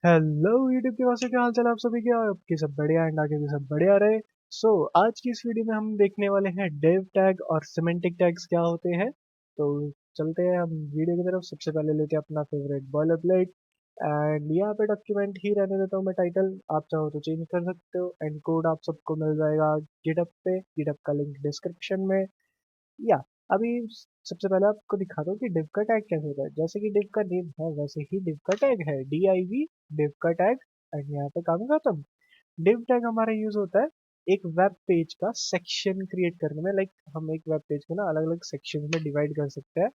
Hello YouTube के वाले क्या हाल चाल है आप सभी के आपके सब बढ़िया एंड आगे भी सब बढ़िया रहे। आज की इस वीडियो में हम देखने वाले हैं डिव टैग और सिमेंटिक टैग्स क्या होते हैं। तो चलते हैं हम वीडियो की तरफ। सबसे पहले लेते हैं अपना फेवरेट बॉयलर प्लेट एंड यहाँ पे डॉक्यूमेंट ही रहने देता हूँ मैं। टाइटल आप चाहो तो चेंज कर सकते हो एंड कोड आप सबको मिल जाएगा गिटहब पे। गिटहब का लिंक डिस्क्रिप्शन में। या अभी सबसे पहले आपको दिखाता हूँ कि डिव का टैग कैसे होता है। जैसे कि डिव का नेम है वैसे ही डिव का टैग है, DIV, डिव का टैग। एंड यहाँ पे काम खत्म। डिव टैग हमारा यूज होता है एक वेब पेज का सेक्शन क्रिएट करने में। लाइक हम एक वेब पेज को ना अलग अलग सेक्शन में डिवाइड कर सकते हैं।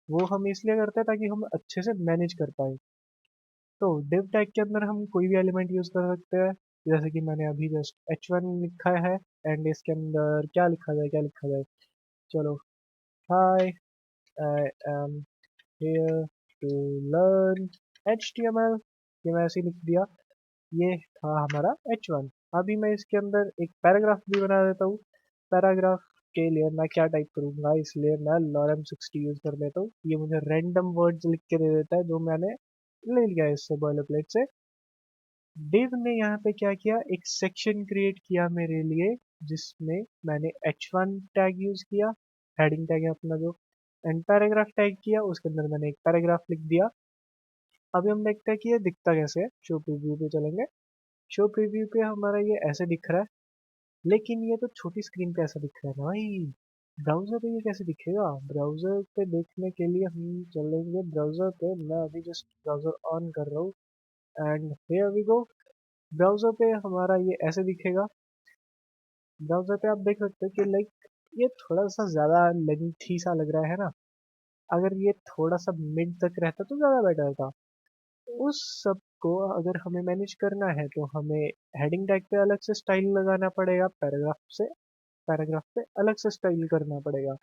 वो हम इसलिए करते हैं ताकि हम अच्छे से मैनेज कर पाए। तो डिव टैग के अंदर हम कोई भी एलिमेंट यूज कर सकते हैं। जैसे कि मैंने अभी जस्ट H1 लिखा है एंड इसके अंदर क्या लिखा जाए क्या लिखा जाए। चलो, hi, I am here to learn HTML। ये मैं ऐसे ही लिख दिया। ये था हमारा H1। अभी मैं इसके अंदर एक पैराग्राफ भी बना देता हूँ। पैराग्राफ के लिए मैं क्या टाइप करूँगा, इसलिए मैं lorem 60 यूज़ कर लेता हूँ। ये मुझे रैंडम वर्ड्स लिख के दे देता है जो मैंने ले लिया है इससे बॉयलर प्लेट से। डिव ने यहाँ पे क्या किया, एक सेक्शन क्रिएट किया मेरे लिए जिसमें मैंने H1 टैग यूज़ किया। हेडिंग टैग है अपना जो। एंड पैराग्राफ टैग किया, उसके अंदर मैंने एक पैराग्राफ लिख दिया। अभी हम देखते हैं कि ये दिखता कैसे है। शो प्रीव्यू पे चलेंगे। शो प्रीव्यू पे हमारा ये ऐसे दिख रहा है। लेकिन ये तो छोटी स्क्रीन पे ऐसा दिख रहा है ना भाई। ब्राउजर पे ये कैसे दिखेगा। ब्राउजर पे देखने के लिए हम चलेंगे ब्राउजर पे। मैं अभी जस्ट ब्राउजर ऑन कर रहा हूँ and here we go. Browser पे हमारा ये ऐसे दिखेगा। ब्राउजर पे आप देख सकते हो कि लाइक ये थोड़ा सा ज्यादा लेंथी सा लग रहा है ना। अगर ये थोड़ा सा मिड तक रहता तो ज्यादा बेटर था। उस सब को अगर हमें मैनेज करना है तो हमें हेडिंग टैग पे अलग से स्टाइल लगाना पड़ेगा। पैराग्राफ पे अलग से स्टाइल करना पड़ेगा।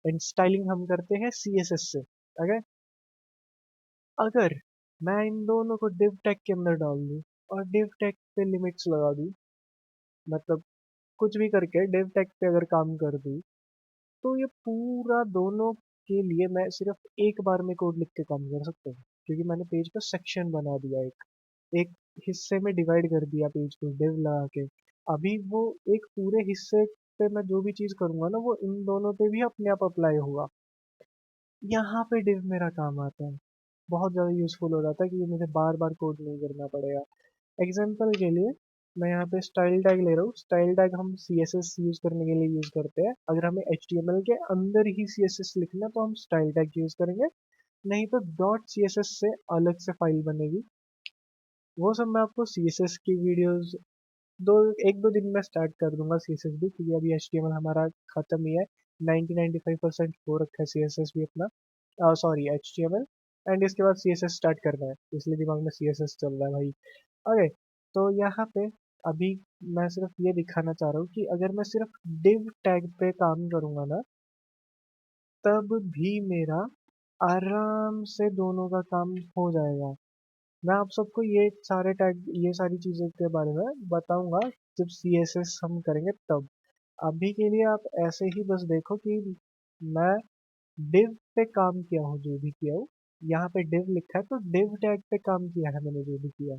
एंड स्टाइलिंग हम करते हैं CSS से। अगर अगर मैं इन दोनों को div टैग के अंदर डाल दूँ और div टैग पे लिमिट्स लगा दूँ, मतलब कुछ भी करके div टैग पे अगर काम कर दूँ, तो ये पूरा दोनों के लिए मैं सिर्फ एक बार में कोड लिख के काम कर सकता हूँ। क्योंकि मैंने पेज का सेक्शन बना दिया, एक हिस्से में डिवाइड कर दिया पेज को डिव लगा के। अभी वो एक पूरे हिस्से पे मैं जो भी चीज करूंगा ना वो इन दोनों पे भी अपने आप अप्लाई होगा। यहाँ पे डिव मेरा काम आता है। बहुत ज़्यादा यूजफुल हो जाता है कि मुझे बार बार कोड नहीं करना पड़ेगा। एग्जाम्पल के लिए मैं यहाँ पे स्टाइल टैग ले रहा हूँ। स्टाइल टैग हम CSS यूज करने के लिए यूज करते हैं। अगर हमें HTML के अंदर ही CSS लिखना है तो हम स्टाइल टैग यूज करेंगे। नहीं तो .css से अलग से फाइल बनेगी। वो सब मैं आपको CSS की वीडियोस दो एक दो दिन में स्टार्ट कर दूंगा CSS भी, क्योंकि अभी HTML हमारा खत्म ही है। 90-95% हो रखा है CSS भी अपना, सॉरी HTML। एंड इसके बाद CSS स्टार्ट करना है, इसलिए दिमाग में CSS चल रहा है भाई। ओके, तो यहाँ पे अभी मैं सिर्फ ये दिखाना चाह रहा हूँ कि अगर मैं सिर्फ div टैग पे काम करूंगा ना, तब भी मेरा आराम से दोनों का काम हो जाएगा। मैं आप सबको ये सारे टैग ये सारी चीज़ों के बारे में बताऊंगा जब CSS हम करेंगे तब। अभी के लिए आप ऐसे ही बस देखो कि मैं div पे काम किया हूँ जो भी किया हूँ। यहाँ पे div लिखा है तो div टैग पे काम किया है मैंने जो भी किया।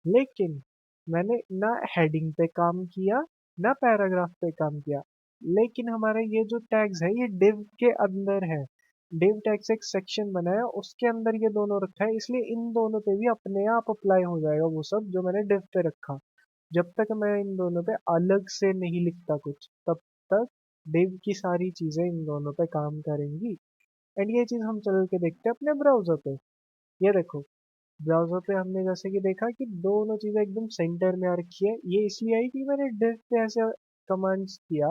लेकिन मैंने ना हेडिंग पे काम किया ना पैराग्राफ पे काम किया। लेकिन हमारे ये जो टैग्स है ये div के अंदर है। div टैग से एक सेक्शन बनाया उसके अंदर ये दोनों रखा है, इसलिए इन दोनों पे भी अपने आप अप्लाई हो जाएगा वो सब जो मैंने div पे रखा। जब तक मैं इन दोनों पे अलग से नहीं लिखता कुछ तब तक div की सारी चीजें इन दोनों पे काम करेंगी। एंड ये चीज हम चल के देखते हैं अपने ब्राउजर पे। ये देखो, ब्राउज़र पे हमने जैसे कि देखा कि दोनों चीज़ें एकदम सेंटर में आ रखी है। ये इसलिए आई कि मैंने div पे ऐसे कमांड्स किया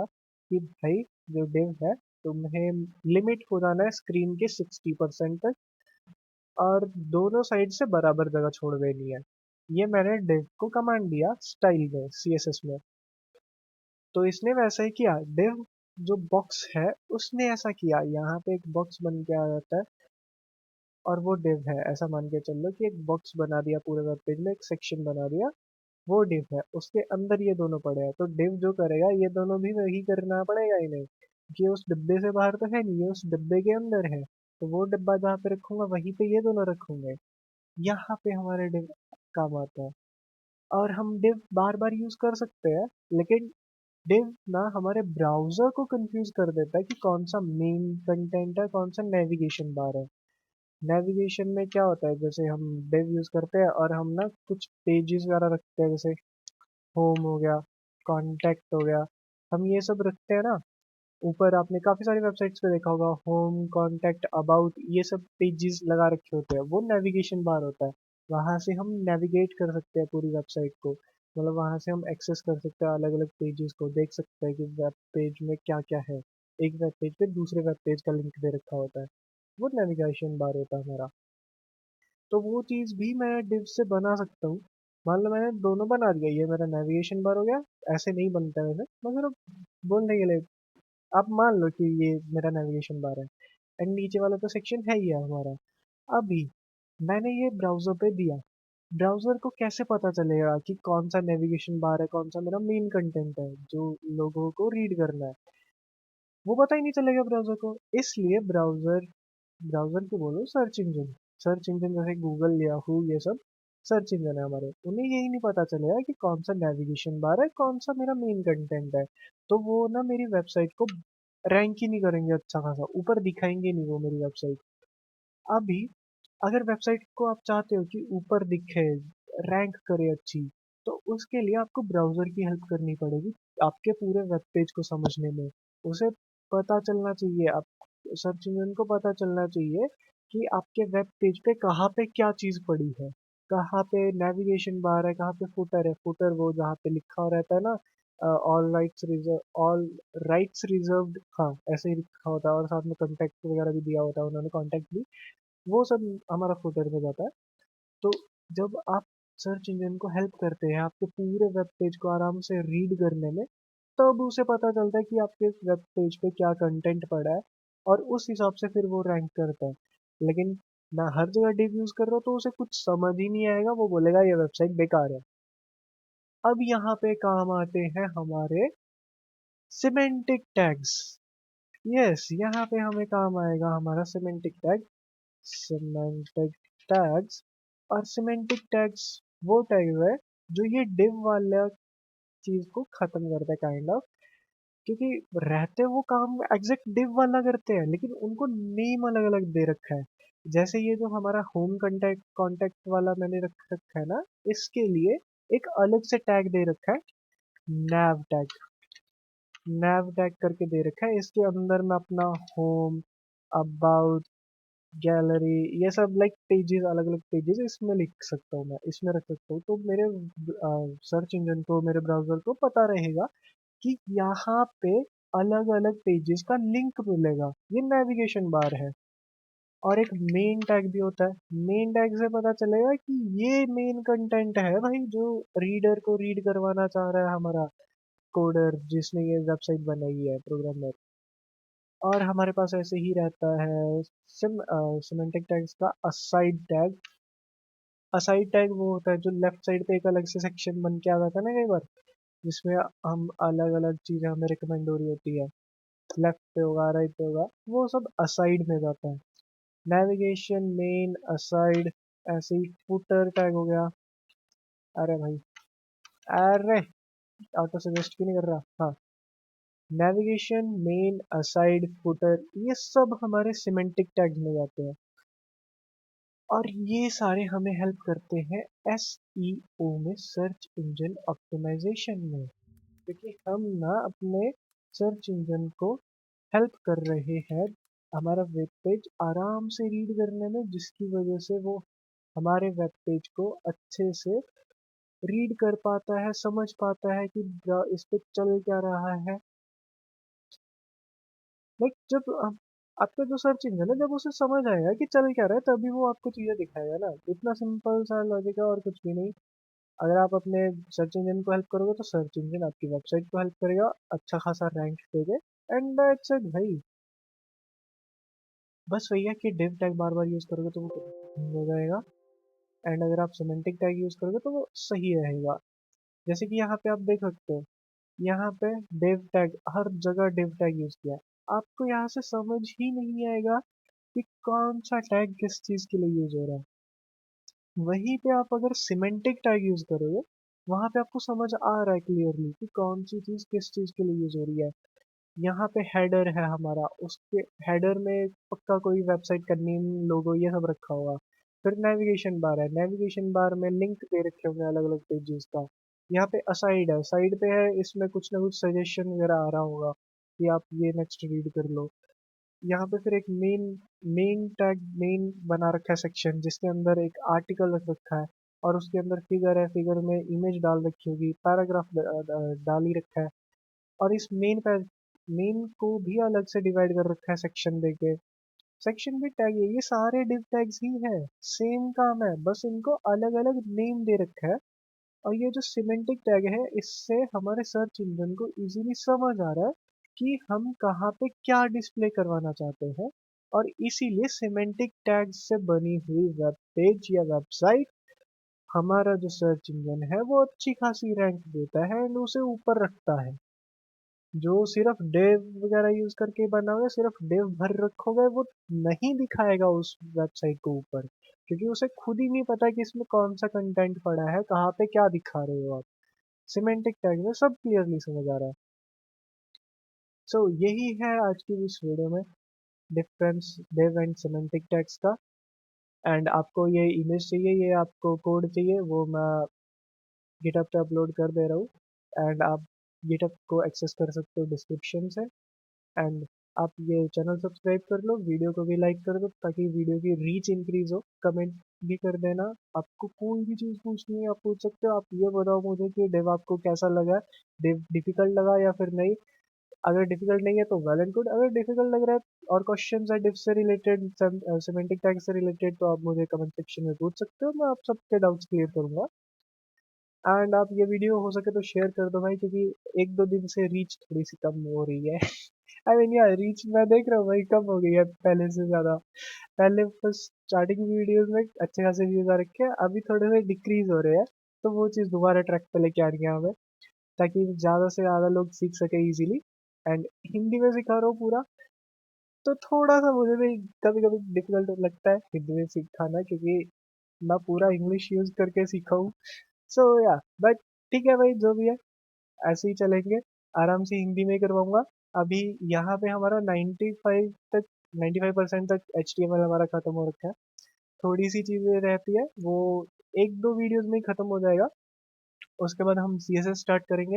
कि भाई जो div है तुम्हें लिमिट हो जाना है स्क्रीन के 60% तक और दोनों साइड से बराबर जगह छोड़ देनी है। ये मैंने div को कमांड दिया स्टाइल में CSS में। तो इसने वैसा ही किया। div जो बॉक्स है उसने ऐसा किया, यहाँ पे एक बॉक्स बन के आ जाता है और वो div है। ऐसा मान के चल लो कि एक बॉक्स बना दिया पूरे वेब पेज में, एक सेक्शन बना दिया, वो div है। उसके अंदर ये दोनों पड़े हैं तो div जो करेगा ये दोनों भी वही करना पड़ेगा इन्हें। ये उस डिब्बे से बाहर तो है नहीं, ये उस डिब्बे के अंदर है। तो वो डिब्बा जहाँ पे रखूंगा वहीं पे ये दोनों रखूंगे। यहाँ पे हमारे div काम आता है। और हम div बार बार यूज कर सकते हैं, लेकिन div ना हमारे ब्राउजर को कंफ्यूज कर देता है कि कौन सा मेन कंटेंट है, कौन सा नेविगेशन बार है। नेविगेशन में क्या होता है, जैसे हम div यूज करते हैं और हम ना कुछ पेजेस वगैरह रखते हैं, जैसे होम हो गया, कॉन्टैक्ट हो गया, हम ये सब रखते हैं ना। ऊपर आपने काफी सारी वेबसाइट्स पे देखा होगा, होम, कॉन्टैक्ट, अबाउट, ये सब पेजेस लगा रखे होते हैं, वो नेविगेशन बार होता है। वहां से हम नेविगेट कर सकते हैं पूरी वेबसाइट को, मतलब वहां से हम एक्सेस कर सकते हैं अलग अलग पेजेस को, देख सकते हैं कि वेब पेज में क्या क्या है। एक वेब पेज पे दूसरे वेब पेज का लिंक दे रखा होता है, वो नेविगेशन बार होता है हमारा। तो वो चीज़ भी मैं डिव से बना सकता हूँ। मान लो मैंने दोनों बना दिया, ये मेरा नेविगेशन बार हो गया। ऐसे नहीं बनता है वैसे, मगर बोलने के लिए आप मान लो कि ये मेरा नेविगेशन बार है। एंड नीचे वाला तो सेक्शन है ही है हमारा। अभी मैंने ये ब्राउजर पे दिया, ब्राउजर को कैसे पता चलेगा कि कौन सा नेविगेशन बार है, कौन सा मेरा मेन कंटेंट है जो लोगों को रीड करना है। वो पता ही नहीं चलेगा ब्राउजर को। इसलिए ब्राउजर ब्राउजर के बोलो सर्च इंजन, सर्च इंजन जैसे गूगल, याहू, ये सब सर्च इंजन है हमारे, उन्हें यही नहीं पता चलेगा कि कौन सा नेविगेशन बार है, कौन सा मेरा मेन कंटेंट है। तो वो ना मेरी वेबसाइट को रैंक ही नहीं करेंगे, अच्छा खासा ऊपर दिखाएंगे नहीं वो मेरी वेबसाइट। अभी अगर वेबसाइट को आप चाहते हो कि ऊपर दिखे, रैंक करे अच्छी, तो उसके लिए आपको ब्राउजर की हेल्प करनी पड़ेगी आपके पूरे वेब पेज को समझने में। उसे पता चलना चाहिए, आप सर्च इंजन को पता चलना चाहिए कि आपके वेब पेज पे क्या चीज़ पड़ी है, कहाँ पे नेविगेशन बार है, कहाँ पे फुटर है। फुटर वो जहाँ पे लिखा हुआ रहता है ना, ऑल राइट्स रिजर्व्ड, हाँ ऐसे ही लिखा होता है, और साथ में कॉन्टैक्ट वगैरह भी दिया होता है उन्होंने, कॉन्टैक्ट भी, वो सब हमारा फुटर में जाता है। तो जब आप सर्च इंजन को हेल्प करते हैं आपके पूरे वेब पेज को आराम से रीड करने में, तब उसे पता चलता है कि आपके वेब पेज पे क्या कंटेंट पड़ा है, और उस हिसाब से फिर वो रैंक करता है। लेकिन मैं हर जगह डिव यूज कर रहा हूँ तो उसे कुछ समझ ही नहीं आएगा, वो बोलेगा ये वेबसाइट बेकार है। अब यहाँ पे काम आते हैं हमारे सिमेंटिक टैग्स। यस, यहाँ पे हमें काम आएगा हमारा सिमेंटिक टैग। सिमेंटिक टैग्स, और सिमेंटिक टैग्स वो टैग है जो ये डिव वाला चीज को खत्म करता है, काइंड ऑफ। क्योंकि रहते वो काम एग्जैक्ट डिव वाला करते हैं, लेकिन उनको नेम अलग अलग दे रखा है। जैसे ये जो हमारा होम कांटेक्ट कांटेक्ट वाला मैंने रख रखा है ना, इसके लिए एक अलग से टैग दे रखा है, nav टैग। nav टैग करके दे रखा है, इसके अंदर मैं अपना होम, अबाउट, गैलरी, ये सब लाइक पेजेस, अलग अलग पेजेस इसमें लिख सकता हूँ, मैं इसमें रख सकता हूँ। तो मेरे सर्च इंजन को, मेरे ब्राउजर को पता रहेगा कि यहाँ पे अलग अलग पेजेस का लिंक मिलेगा। ये नेविगेशन बार है। और एक मेन टैग भी होता है, मेन टैग से पता चलेगा कि ये मेन कंटेंट है भाई, जो रीडर को रीड करवाना चाह रहा है हमारा कोडर जिसने ये वेबसाइट बनाई है, प्रोग्रामर। और हमारे पास ऐसे ही रहता है सिमेंटिक टैग्स का असाइड टैग। असाइड टैग वो होता है जो लेफ्ट साइड पे एक अलग से सेक्शन बन के आ जाता है ना कई बार, जिसमें हम अलग अलग चीजें हमें रिकमेंड हो रही होती है, लेफ्ट पे होगा, राइट पे होगा, वो सब असाइड में जाता है। नेविगेशन, मेन, असाइड, ऐसे ही फुटर टैग हो गया। अरे भाई, अरे ऑटो सजेस्ट क्यों नहीं कर रहा, हाँ। नेविगेशन, मेन, असाइड, फुटर, ये सब हमारे सिमेंटिक टैग्स में जाते हैं। और ये सारे हमें हेल्प करते हैं एसईओ में, सर्च इंजन ऑप्टिमाइजेशन में। क्योंकि हम ना अपने सर्च इंजन को हेल्प कर रहे हैं हमारा वेब पेज आराम से रीड करने में, जिसकी वजह से वो हमारे वेब पेज को अच्छे से रीड कर पाता है, समझ पाता है कि इस पे चल क्या रहा है। लाइक जब आपका जो सर्च इंजन है, जब उसे समझ आएगा कि चल क्या रहा है, तभी वो आपको चीजें दिखाएगा ना। इतना सिंपल सा लॉजिक है, और कुछ भी नहीं। अगर आप अपने सर्च इंजन को हेल्प करोगे तो सर्च इंजन आपकी वेबसाइट को हेल्प करेगा, अच्छा खासा रैंक देगे। एंड दैट्स इट भाई। बस वही है कि डिव टैग बार बार यूज करोगे तो वो हो जाएगा, एंड अगर आप सिमेंटिक टैग यूज करोगे तो वो सही रहेगा। जैसे कि यहाँ पे आप देख सकते हो, यहाँ पे डिव टैग, हर जगह डिव टैग यूज किया है। आपको यहाँ से समझ ही नहीं आएगा कि कौन सा टैग किस चीज के लिए यूज हो रहा है। वहीं पे आप अगर सिमेंटिक टैग यूज करोगे, वहां पे आपको समझ आ रहा है क्लियरली कि कौन सी चीज किस चीज के लिए यूज हो रही है। यहाँ पे हेडर है हमारा, उसके हेडर में पक्का कोई वेबसाइट का नेम, लोगो ये सब रखा होगा। फिर नेविगेशन बार है, नेविगेशन बार में लिंक दे रखे होंगे अलग अलग पेजेस का। यहाँ पे असाइड है, साइड पे है, इसमें कुछ ना कुछ सजेशन वगैरह आ रहा होगा कि आप ये नेक्स्ट रीड कर लो। यहाँ पे फिर एक मेन मेन टैग, मेन बना रखा है सेक्शन, जिसके अंदर एक आर्टिकल रख रखा है और उसके अंदर फिगर है, फिगर में इमेज डाल रखी होगी, पैराग्राफ डाल ही रखा है। और इस मेन को भी अलग से डिवाइड कर रखा है सेक्शन देके। सेक्शन भी टैग है, ये सारे डिव टैग्स ही है, सेम काम है, बस इनको अलग अलग नेम दे रखा है। और ये जो सिमेंटिक टैग है, इससे हमारे सर्च इंजन को इजीली समझ आ रहा है कि हम कहाँ पे क्या डिस्प्ले करवाना चाहते हैं। और इसीलिए सिमेंटिक टैग से बनी हुई वेब पेज या वेबसाइट हमारा जो सर्च इंजन है वो अच्छी खासी रैंक देता है एंड उसे ऊपर रखता है। जो सिर्फ डेव वगैरह यूज करके बना हुआ है, सिर्फ डेव भर रखोगे, वो नहीं दिखाएगा उस वेबसाइट को ऊपर, क्योंकि उसे खुद ही नहीं पता कि इसमें कौन सा कंटेंट पड़ा है, कहाँ पे क्या दिखा रहे हो आप। सिमेंटिक टैग में सब क्लियरली समझ आ रहा है। सो यही है आज की इस वीडियो में difference div and semantic tags का। एंड आपको ये इमेज चाहिए, ये आपको कोड चाहिए, वो मैं गिटहब पे अपलोड कर दे रहा हूँ एंड आप गिटहब को एक्सेस कर सकते हो डिस्क्रिप्शन से। एंड आप ये चैनल सब्सक्राइब कर लो, वीडियो को भी लाइक कर दो ताकि वीडियो की रीच इंक्रीज हो। कमेंट भी कर देना, आपको कोई भी चीज़ पूछनी है आप पूछ सकते हो। आप ये बताओ मुझे कि डेव आपको कैसा लगा, डेव डिफिकल्ट लगा या फिर नहीं। अगर डिफिकल्ट नहीं है तो वेल एंड गुड, अगर डिफिकल्ट लग रहा है और क्वेश्चन है डिव से रिलेटेड, सिमेंटिक टैग से रिलेटेड, तो आप मुझे कमेंट सेक्शन में पूछ सकते हो, मैं आप सबके डाउट्स क्लियर करूंगा। एंड आप ये वीडियो हो सके तो शेयर कर दो भाई, क्योंकि एक दो दिन से रीच थोड़ी सी कम हो रही है। आई मीन यार, रीच मैं देख रहा हूँ भाई कम हो गई है पहले से ज़्यादा। पहले फर्स्ट स्टार्टिंग वीडियोस में अच्छे खासे व्यूज आ रखे हैं, अभी थोड़े से डिक्रीज हो रहे हैं। तो वो चीज़ दोबारा ट्रैक पे लेके आनी है हमें, ताकि ज़्यादा से ज़्यादा लोग सीख सके इजीली। एंड हिंदी में सिखा रहा हूँ पूरा, तो थोड़ा सा मुझे भी कभी कभी डिफिकल्ट लगता है हिंदी में सिखाना, क्योंकि मैं पूरा इंग्लिश यूज करके सीखा हूँ। सो या बट ठीक है भाई, जो भी है ऐसे ही चलेंगे, आराम से हिंदी में करवाऊंगा। अभी यहाँ पे हमारा 95 तक 95% तक HTML हमारा खत्म हो रखा है। थोड़ी सी चीज़ें रहती है, वो एक दो वीडियोस में ही खत्म हो जाएगा। उसके बाद हम CSS स्टार्ट करेंगे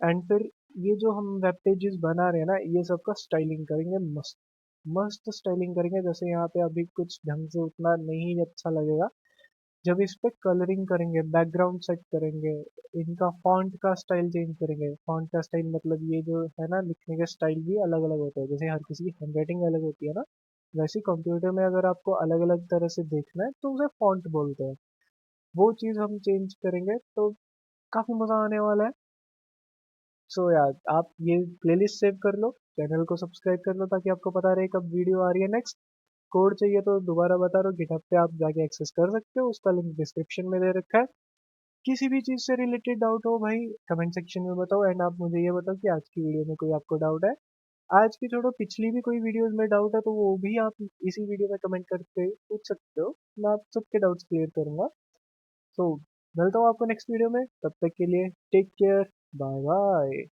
एंड फिर ये जो हम वेब पेजेस बना रहे हैं ना, ये सबका स्टाइलिंग करेंगे, मस्त मस्त स्टाइलिंग करेंगे। जैसे यहाँ पे अभी कुछ ढंग से उतना नहीं अच्छा लगेगा, जब इस पे कलरिंग करेंगे, बैकग्राउंड सेट करेंगे, इनका फॉन्ट का स्टाइल चेंज करेंगे। फॉन्ट का स्टाइल मतलब ये जो है ना, लिखने के स्टाइल भी अलग अलग होते हैं, जैसे हर किसी की हैंडराइटिंग अलग होती है ना, वैसे कंप्यूटर में अगर आपको अलग अलग तरह से देखना है तो उसे फॉन्ट बोलते हैं। वो चीज़ हम चेंज करेंगे तो काफ़ी मज़ा आने वाला है। सो यार, आप ये प्लेलिस्ट सेव कर लो, चैनल को सब्सक्राइब कर लो, ताकि आपको पता रहे कब वीडियो आ रही है नेक्स्ट। कोड चाहिए तो दोबारा बता रहा हूँ, गिटहब पे आप जाके एक्सेस कर सकते हो, उसका लिंक डिस्क्रिप्शन में दे रखा है। किसी भी चीज़ से रिलेटेड डाउट हो भाई, कमेंट सेक्शन में बताओ। एंड आप मुझे ये बताओ कि आज की वीडियो में कोई आपको डाउट है। आज की छोड़ो, पिछली भी कोई वीडियोस में डाउट है तो वो भी आप इसी वीडियो में कमेंट करके पूछ सकते हो, मैं आप सबके डाउट्स क्लियर करूंगा। सो मिलता हूँ आपको नेक्स्ट वीडियो में, तब तक के लिए टेक केयर, बाय बाय।